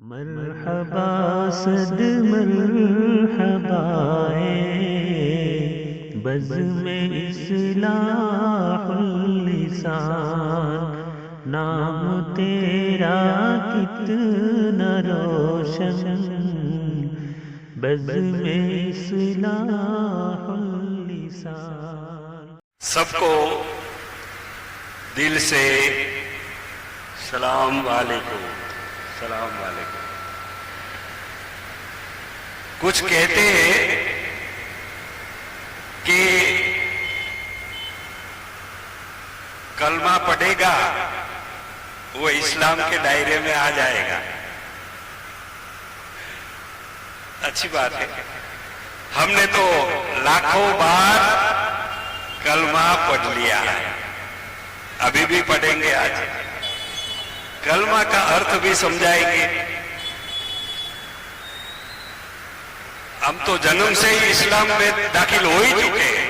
मरहबा सद मरहबाए बज़ में इस्लाहुल लिसान। नाम तेरा कितना रोशन बज़ में इस्लाहुल लिसान। सबको दिल से सलाम वालेकुम। सलाम वालेकुम। कुछ कहते हैं कि कलमा पढ़ेगा वो इस्लाम के दायरे में आ जाएगा। अच्छी बात है। हमने तो लाखों बार कलमा पढ़ लिया है, अभी भी पढ़ेंगे। आज कलमा का अर्थ भी समझाएंगे। हम तो जन्म से ही इस्लाम में दाखिल हो ही चुके हैं।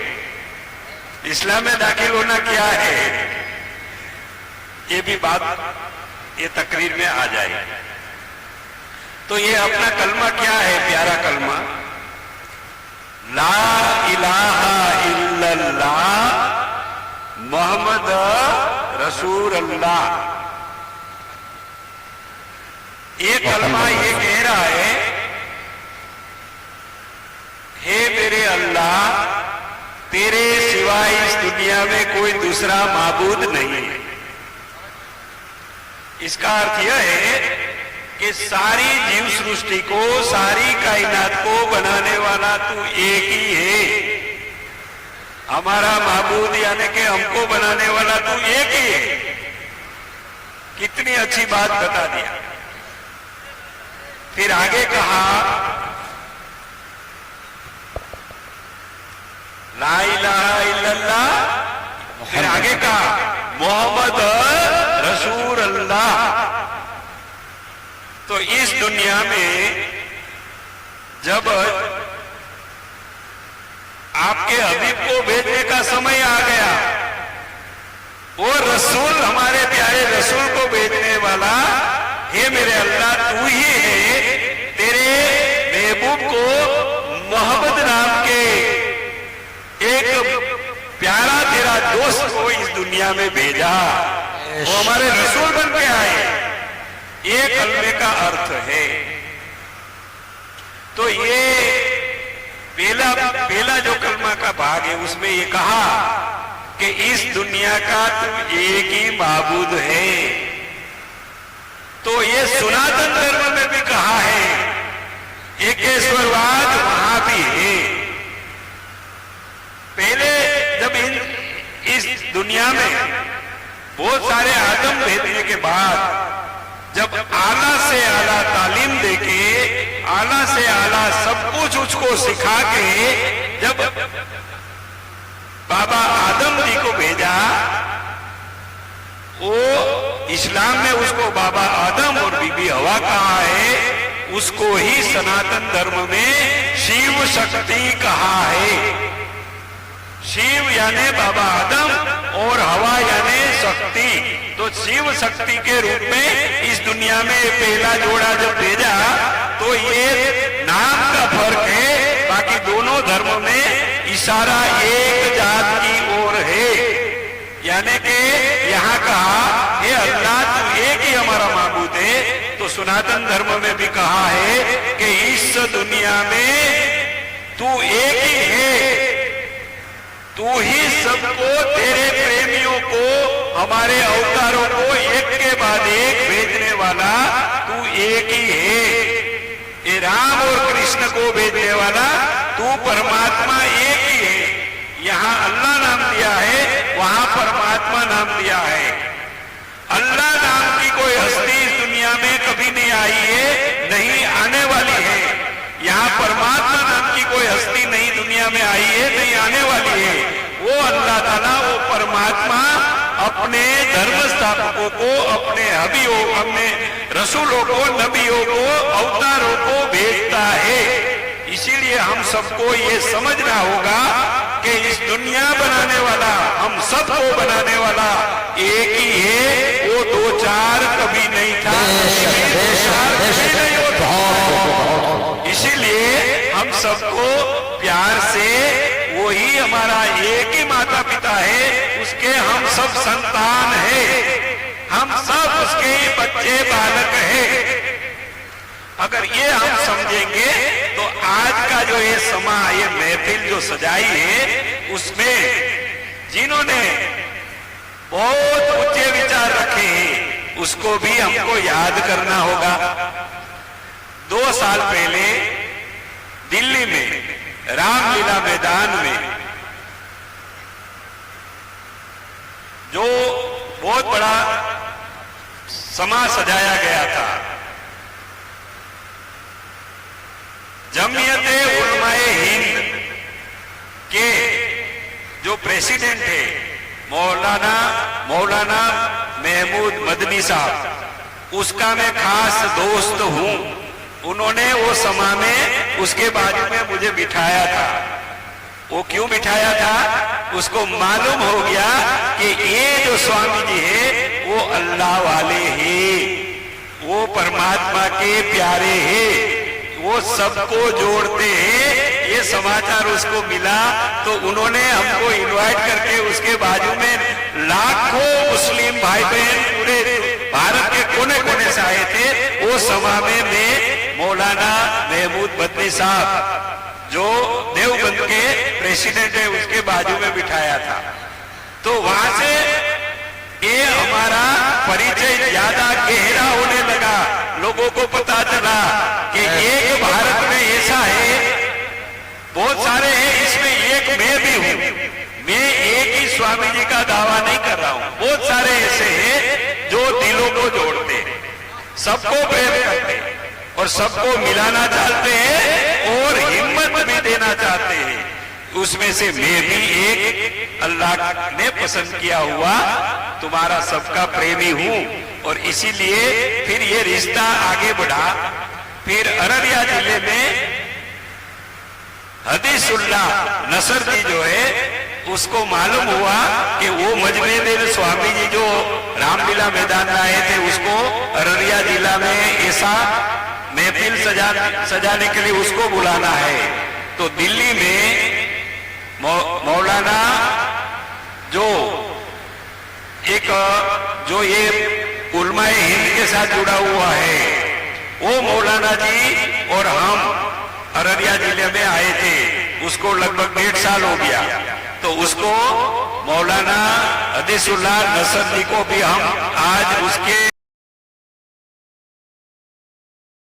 इस्लाम में दाखिल होना क्या है, ये भी बात ये तकरीर में आ जाए। तो ये अपना कलमा क्या है, प्यारा कलमा, ला इलाहा इल्लल्लाह मोहम्मद रसूलुल्लाह। ये कलमा ये कह रहा है, हे मेरे अल्लाह, तेरे सिवाय इस दुनिया में कोई दूसरा माबूद नहीं है। इसका अर्थ यह है कि सारी जीव सृष्टि को, सारी कायनात को बनाने वाला तू एक ही है। हमारा माबूद यानी कि हमको बनाने वाला तू एक ही है। कितनी अच्छी बात बता दिया। फिर आगे कहा ला इलाहा इल्लल्लाह, फिर आगे कहा मोहम्मद रसूलुल्लाह। तो इस दुनिया में जब आपके हबीब को भेजने का समय आ गया, वो रसूल, हमारे प्यारे रसूल को भेजने वाला, हे मेरे अल्लाह तू ही है। तेरे महबूब को मोहम्मद नाम के एक प्यारा तेरा दोस्त को इस दुनिया में भेजा, वो हमारे रसूल बन के आए। ये कलमे का अर्थ है। तो ये पहला जो कलमा का भाग है, उसमें ये कहा कि इस दुनिया का तू एक ही माबूद है। तो ये सनातन धर्म में भी कहा है, एकेश्वरवाद वहां भी है। पहले जब इस दुनिया में बहुत सारे आदम भेजने के बाद जब आला से आला तालीम देके, आला से आला सब कुछ उसको सिखा के जब बाबा आदम जी को भेजा, वो इस्लाम में उसको बाबा आदम और बीबी हवा कहा है, उसको ही सनातन धर्म में शिव शक्ति कहा है। शिव यानी बाबा आदम और हवा यानी शक्ति। तो शिव शक्ति के रूप में इस दुनिया में पहला जोड़ा जब भेजा, तो ये नाम का फर्क है, बाकी दोनों धर्मों में इशारा एक जात की ओर है। यानी कि यहाँ कहा हे अल्लाह तू एक ही हमारा माबूद है। तो सनातन धर्म में भी कहा है कि इस दुनिया में तू एक ही है, तू ही सबको, तेरे प्रेमियों को, हमारे अवतारों को एक के बाद एक भेजने वाला तू एक ही है। ये राम और कृष्ण को भेजने वाला तू परमात्मा एक ही है। यहाँ अल्लाह नाम दिया है, वहां परमात्मा नाम दिया है। अल्लाह नाम की कोई हस्ती इस दुनिया में कभी नहीं आई है, नहीं आने वाली है। यहाँ परमात्मा नाम की कोई हस्ती नहीं दुनिया में आई है, नहीं आने वाली है। वो अल्लाह ताला, वो परमात्मा अपने धर्म स्थापकों को, अपने हबीबों, अपने रसूलों को, नबियों को, अवतारों को भेजता है। इसीलिए हम सबको ये समझना होगा कि इस दुनिया बनाने वाला, हम सबको बनाने वाला एक ही है। वो दो चार कभी नहीं था, कभी नहीं सबको प्यार से, वही हमारा एक ही माता पिता है, उसके हम सब संतान हैं, हम सब उसके ही बच्चे बालक हैं। अगर ये हम समझेंगे तो आज का जो ये समा, ये महफिल जो सजाई है, उसमें जिन्होंने बहुत ऊंचे विचार रखे हैं उसको भी हमको याद करना होगा। 2 साल पहले दिल्ली में रामलीला मैदान में जो बहुत बड़ा समा सजाया गया था, जमीयते उलमाए हिंद के जो प्रेसिडेंट है मौलाना महमूद मदनी साहब, उसका मैं खास दोस्त हूं। उन्होंने वो समा में उसके बाजू में मुझे बिठाया था। वो क्यों बिठाया था? उसको मालूम हो गया कि ये जो स्वामी जी है वो अल्लाह वाले हैं, वो परमात्मा के प्यारे हैं, वो सबको जोड़ते हैं। ये समाचार उसको मिला तो उन्होंने हमको इनवाइट करके उसके बाजू में लाखों मुस्लिम भाई बहन पूरे भारत के कोने कोने से आए थे। वो सभा में मौलाना महमूद मदनी साहब जो देवबंद के प्रेसिडेंट है उसके बाजू में बिठाया था। तो वहां से ये हमारा परिचय ज्यादा गहरा होने लगा। लोगों को पता चला कि एक भारत में ऐसा है, बहुत सारे हैं, इसमें एक मैं भी हूं। मैं एक ही स्वामी जी का दावा नहीं कर रहा हूं, बहुत सारे ऐसे हैं जो दिलों को जोड़ते हैं, सबको प्रेम करते हैं और सबको मिलाना चाहते हैं और हिम्मत भी देना चाहते हैं। उसमें से मैं भी एक अल्लाह ने पसंद किया हुआ तुम्हारा सबका प्रेमी हूं। और इसीलिए फिर ये रिश्ता आगे बढ़ा। फिर अररिया जिले में हदीसुल्लाह नसर जी जो है उसको मालूम हुआ कि वो मजमेद स्वामी जी जो रामलीला मैदान में आए थे उसको अररिया जिला में ऐसा महफिल सजाने के लिए उसको बुलाना है। तो दिल्ली में मौलाना जो ये उलमाए हिंद के साथ जुड़ा हुआ है वो मौलाना जी और हम अररिया जिले में आए थे। उसको लगभग 1.5 साल हो गया। तो उसको मौलाना हदीसुल्लाह नसर जी को भी हम आज उसके